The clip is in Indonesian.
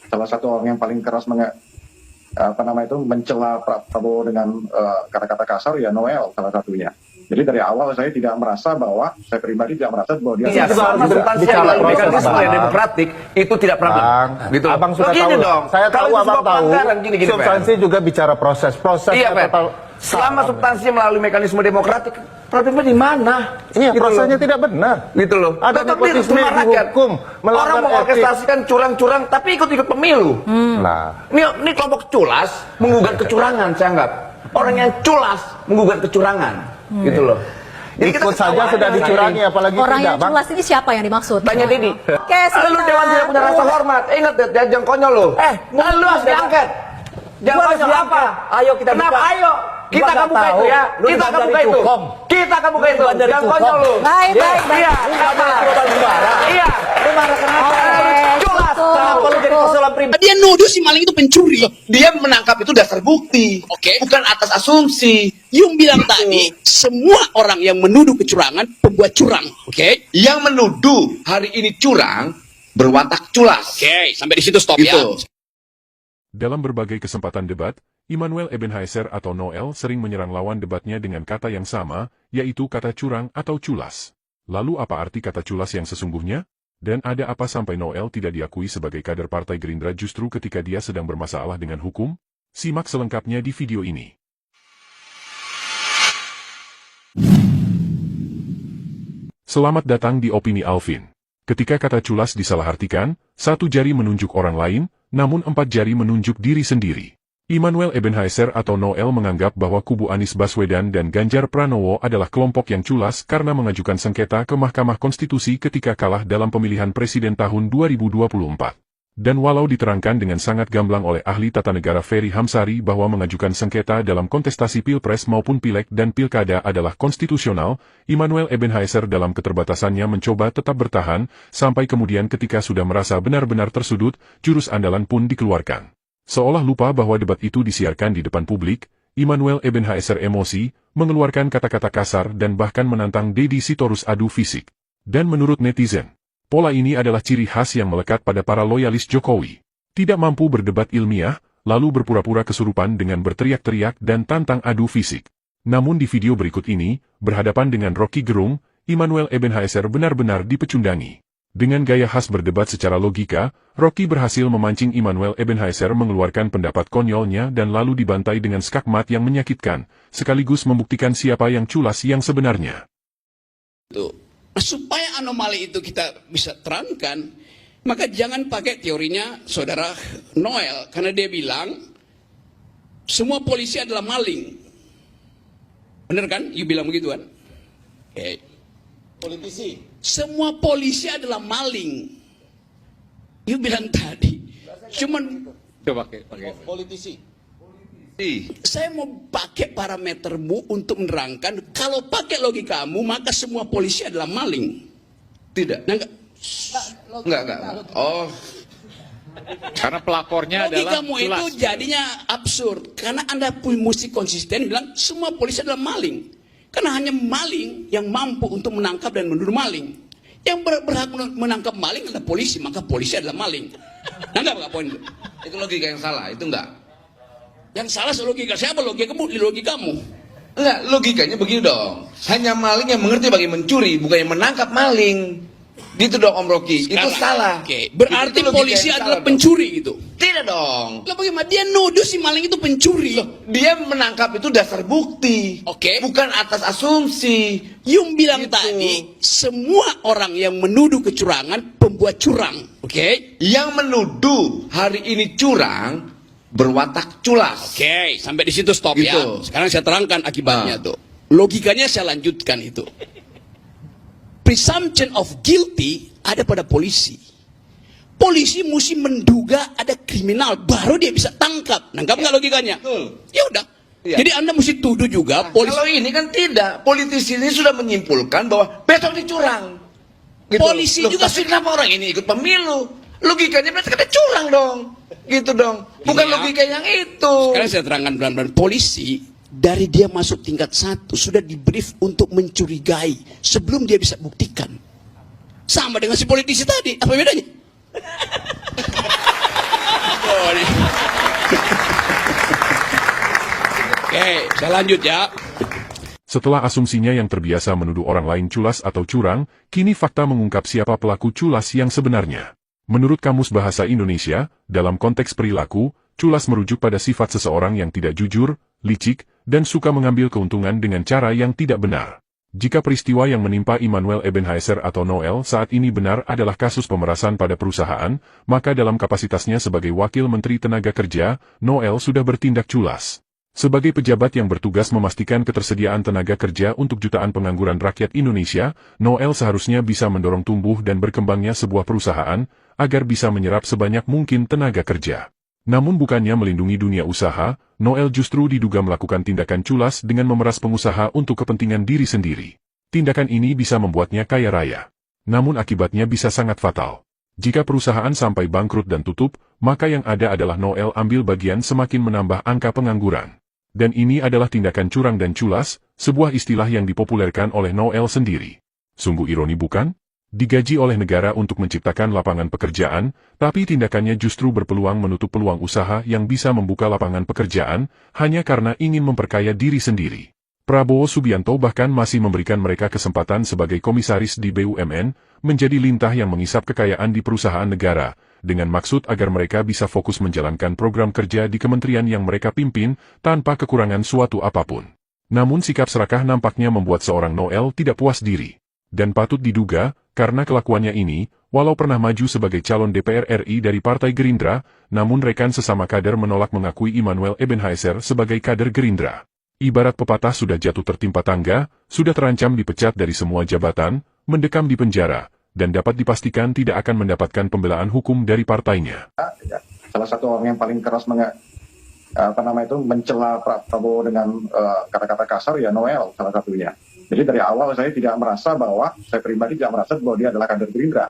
salah satu orang yang paling keras mencela Prabowo dengan kata-kata kasar ya Noel salah satunya. Jadi dari awal saya tidak merasa bahwa saya pribadi tidak merasa bahwa dia bicara mekanisme yang demokratik itu tidak problem. Gitu. Abang sudah tahu. Dong. Saya tahu abang tahu. Gini, substansi juga bicara proses. Iya, selama substansi melalui mekanisme demokratik, problemnya di mana? Iya, gitu prosesnya loh. Tidak benar. Gitu loh. Ada nepotisme hukum. Orang mengorkestrasikan curang-curang, tapi ikut-ikut pemilu. Nah, ini kelompok culas menggugat kecurangan, saya anggap. Orang yang culas menggugat kecurangan. Gitu loh. Jadi ikut saja sudah dicurangi, apalagi orang tidak, yang culas ini siapa yang dimaksud? Tanya Dedi. Oke, Lu Dewan tidak punya rasa hormat. Ingat dia jangan konyol lo. Lu harus diangkat. Jangan konyol apa? Ayo kita buka. Kenapa? Ayo. Kita akan buka itu ya. Kita akan buka itu. Kita akan buka itu. Jangan konyol lu. Baik. Iya. Iya. Lu marah kenapa? Culas. Kenapa lu jadi persoalan pribadi? Dia nuduh si maling itu pencuri. Dia menangkap itu dasar bukti, bukan atas asumsi. Yung bilang tadi, semua orang yang menuduh kecurangan pembuat curang, Yang menuduh hari ini curang berwatak culas. Sampai di situ stop ya. Dalam berbagai kesempatan debat, Immanuel Ebenhaizer atau Noel sering menyerang lawan debatnya dengan kata yang sama, yaitu kata curang atau culas. Lalu apa arti kata culas yang sesungguhnya? Dan ada apa sampai Noel tidak diakui sebagai kader Partai Gerindra justru ketika dia sedang bermasalah dengan hukum? Simak selengkapnya di video ini. Selamat datang di Opini Alvin. Ketika kata culas disalahartikan, satu jari menunjuk orang lain, namun empat jari menunjuk diri sendiri. Immanuel Ebenhaizer atau Noel menganggap bahwa kubu Anies Baswedan dan Ganjar Pranowo adalah kelompok yang culas karena mengajukan sengketa ke Mahkamah Konstitusi ketika kalah dalam pemilihan presiden tahun 2024. Dan walau diterangkan dengan sangat gamblang oleh ahli tata negara Ferry Hamsari bahwa mengajukan sengketa dalam kontestasi Pilpres maupun Pileg dan Pilkada adalah konstitusional, Immanuel Ebenhaizer dalam keterbatasannya mencoba tetap bertahan, sampai kemudian ketika sudah merasa benar-benar tersudut, jurus andalan pun dikeluarkan. Seolah lupa bahwa debat itu disiarkan di depan publik, Immanuel Ebenhaizer emosi, mengeluarkan kata-kata kasar dan bahkan menantang Deddy Sitorus adu fisik. Dan menurut netizen, pola ini adalah ciri khas yang melekat pada para loyalis Jokowi. Tidak mampu berdebat ilmiah, lalu berpura-pura kesurupan dengan berteriak-teriak dan tantang adu fisik. Namun di video berikut ini, berhadapan dengan Rocky Gerung, Immanuel Ebenhaizer benar-benar dipecundangi. Dengan gaya khas berdebat secara logika, Rocky berhasil memancing Immanuel Ebenhaizer mengeluarkan pendapat konyolnya dan lalu dibantai dengan skakmat yang menyakitkan, sekaligus membuktikan siapa yang culas yang sebenarnya. Supaya anomali itu kita bisa terangkan, maka jangan pakai teorinya saudara Noel, karena dia bilang semua polisi adalah maling. Bener kan? You bilang begitu kan? Politisi. Semua polisi adalah maling. You bilang tadi. Cuman pakai politisi. Saya mau pakai parametermu untuk menerangkan kalau pakai logikamu maka semua polisi adalah maling. Tidak. Nah, Enggak. Oh. Karena pelapornya adalah logikamu itu jadinya absurd karena Anda mesti konsisten bilang semua polisi adalah maling. Karena hanya maling yang mampu untuk menangkap dan menuduh maling. Yang berhak menangkap maling adalah polisi, maka polisi adalah maling. Enggak poin itu? Itu logika yang salah, itu enggak. Yang salah logika siapa? Logikamu. Enggak, logikanya begini dong. Hanya maling yang mengerti bagaimana mencuri, bukan yang menangkap maling. Gitu dong Om Rocky, itu salah. Berarti itu polisi adalah pencuri gitu. Tidak dong. Lah bagaimana dia nuduh si maling itu pencuri? Dia menangkap itu dasar bukti. Bukan atas asumsi. Yung bilang tadi, semua orang yang menuduh kecurangan pembuat curang. Yang menuduh hari ini curang berwatak culas. Sampai di situ stop ya. Sekarang saya terangkan akibatnya tuh. Logikanya saya lanjutkan itu. Presumption of guilty ada pada polisi. Polisi mesti menduga ada kriminal, baru dia bisa tangkap. Nangkap nggak logikanya? Ya udah. Jadi Anda mesti tuduh juga polisi. Kalau ini kan tidak. Politisi ini sudah menyimpulkan bahwa besok dicurang. Gitu. Polisi juga kenapa orang ini ikut pemilu? Logikanya berarti kata curang dong. Gitu dong. Bukan logika yang itu. Sekarang saya terangkan pelan-pelan. Polisi dari dia masuk tingkat 1 sudah di-brief untuk mencurigai sebelum dia bisa buktikan. Sama dengan si politisi tadi, apa bedanya? Oke, saya lanjut ya. Setelah asumsinya yang terbiasa menuduh orang lain culas atau curang, kini fakta mengungkap siapa pelaku culas yang sebenarnya. Menurut Kamus Bahasa Indonesia, dalam konteks perilaku, culas merujuk pada sifat seseorang yang tidak jujur, licik, dan suka mengambil keuntungan dengan cara yang tidak benar. Jika peristiwa yang menimpa Immanuel Ebenhaizer atau Noel saat ini benar adalah kasus pemerasan pada perusahaan, maka dalam kapasitasnya sebagai Wakil Menteri Tenaga Kerja, Noel sudah bertindak culas. Sebagai pejabat yang bertugas memastikan ketersediaan tenaga kerja untuk jutaan pengangguran rakyat Indonesia, Noel seharusnya bisa mendorong tumbuh dan berkembangnya sebuah perusahaan, agar bisa menyerap sebanyak mungkin tenaga kerja. Namun bukannya melindungi dunia usaha, Noel justru diduga melakukan tindakan culas dengan memeras pengusaha untuk kepentingan diri sendiri. Tindakan ini bisa membuatnya kaya raya. Namun akibatnya bisa sangat fatal. Jika perusahaan sampai bangkrut dan tutup, maka yang ada adalah Noel ambil bagian semakin menambah angka pengangguran. Dan ini adalah tindakan curang dan culas, sebuah istilah yang dipopulerkan oleh Noel sendiri. Sungguh ironi bukan? Digaji oleh negara untuk menciptakan lapangan pekerjaan, tapi tindakannya justru berpeluang menutup peluang usaha yang bisa membuka lapangan pekerjaan, hanya karena ingin memperkaya diri sendiri. Prabowo Subianto bahkan masih memberikan mereka kesempatan sebagai komisaris di BUMN, menjadi lintah yang mengisap kekayaan di perusahaan negara, dengan maksud agar mereka bisa fokus menjalankan program kerja di kementerian yang mereka pimpin, tanpa kekurangan suatu apapun. Namun sikap serakah nampaknya membuat seorang Noel tidak puas diri. Dan patut diduga, karena kelakuannya ini, walau pernah maju sebagai calon DPR RI dari Partai Gerindra, namun rekan sesama kader menolak mengakui Immanuel Ebenhaizer sebagai kader Gerindra. Ibarat pepatah sudah jatuh tertimpa tangga, sudah terancam dipecat dari semua jabatan, mendekam di penjara, dan dapat dipastikan tidak akan mendapatkan pembelaan hukum dari partainya. Salah satu orang yang paling keras mencela Prabowo dengan kata-kata kasar ya Noel salah satunya. Jadi dari awal saya tidak merasa bahwa saya pribadi tidak merasa bahwa dia adalah kader Gerindra.